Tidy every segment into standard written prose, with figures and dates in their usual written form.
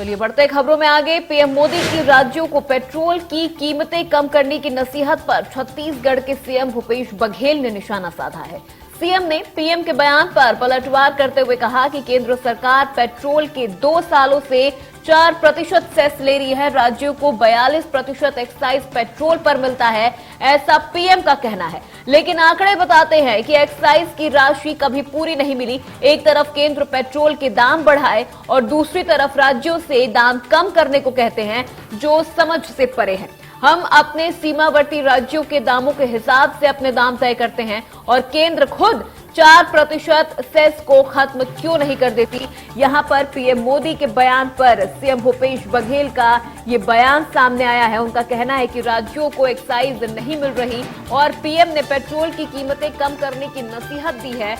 चलिए बढ़ते खबरों में आगे। पीएम मोदी की राज्यों को पेट्रोल की कीमतें कम करने की नसीहत पर छत्तीसगढ़ के सीएम भूपेश बघेल ने निशाना साधा है। सीएम ने पीएम के बयान पर पलटवार करते हुए कहा कि केंद्र सरकार पेट्रोल के 2 सालों से 4% सेस ले रही है, राज्यों को 42% एक्साइज पेट्रोल पर मिलता है, ऐसा पीएम का कहना है। लेकिन आंकड़े बताते हैं कि एक्साइज की राशि कभी पूरी नहीं मिली। एक तरफ केंद्र पेट्रोल के दाम बढ़ाए और दूसरी तरफ राज्यों से दाम कम करने को कहते हैं, जो समझ से परे है। हम अपने सीमावर्ती राज्यों के दामों के हिसाब से अपने दाम तय करते हैं और केंद्र खुद 4% सेस को खत्म क्यों नहीं कर देती। यहां पर पीएम मोदी के बयान पर सीएम भूपेश बघेल का ये बयान सामने आया है। उनका कहना है कि राज्यों को एक्साइज नहीं मिल रही और पीएम ने पेट्रोल की कीमतें कम करने की नसीहत दी है।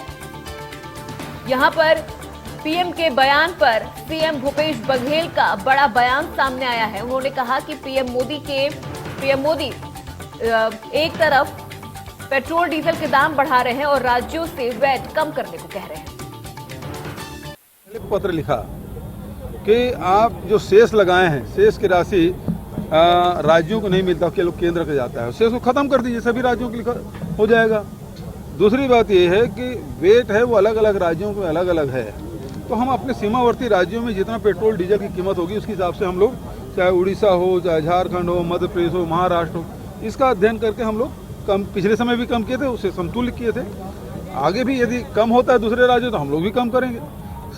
यहां पर पीएम के बयान पर सीएम भूपेश बघेल का बड़ा बयान सामने आया है। उन्होंने कहा कि पीएम मोदी एक तरफ पेट्रोल डीजल के दाम बढ़ा रहे हैं और राज्यों से वैट कम करने को कह रहे हैं। पत्र लिखा कि आप जो सेस लगाए हैं, सेस की राशि राज्यों को नहीं मिलता, केंद्र को जाता है। सेस को खत्म कर दीजिए, सभी राज्यों के लिए हो जाएगा। दूसरी बात यह है कि वेट है वो अलग अलग राज्यों में अलग अलग है, तो हम अपने सीमावर्ती राज्यों में जितना पेट्रोल डीजल की कीमत होगी उसके हिसाब से हम लोग, चाहे उड़ीसा हो, चाहे झारखंड हो, मध्य प्रदेश हो, महाराष्ट्र हो, इसका अध्ययन करके हम लोग कम, पिछले समय भी कम किए थे, उससे समतुल्य किए थे। आगे भी यदि कम होता है दूसरे राज्यों तो हम लोग भी कम करेंगे।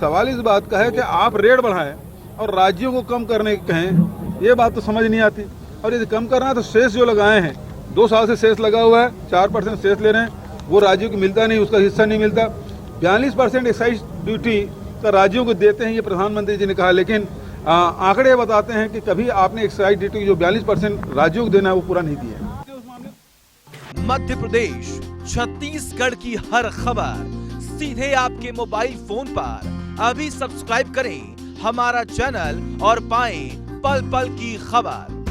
सवाल इस बात का है कि आप रेट बढ़ाएं और राज्यों को कम करने कहें, ये बात तो समझ नहीं आती। और यदि कम करना है तो सेस जो लगाए हैं, 2 साल से सेस लगा हुआ है, 4% सेस ले रहे हैं, वो राज्यों को मिलता नहीं, उसका हिस्सा नहीं मिलता। 42% एक्साइज ड्यूटी का राज्यों को देते हैं, ये प्रधानमंत्री जी ने कहा। लेकिन आंकड़े बताते हैं कि कभी आपने एक्साइज ड्यूटी जो 42% राज्यों को देना है वो पूरा नहीं दिया है। मध्य प्रदेश, छत्तीसगढ़ की हर खबर सीधे आपके मोबाइल फोन पर। अभी सब्सक्राइब करें हमारा चैनल और पाएं पल पल की खबर।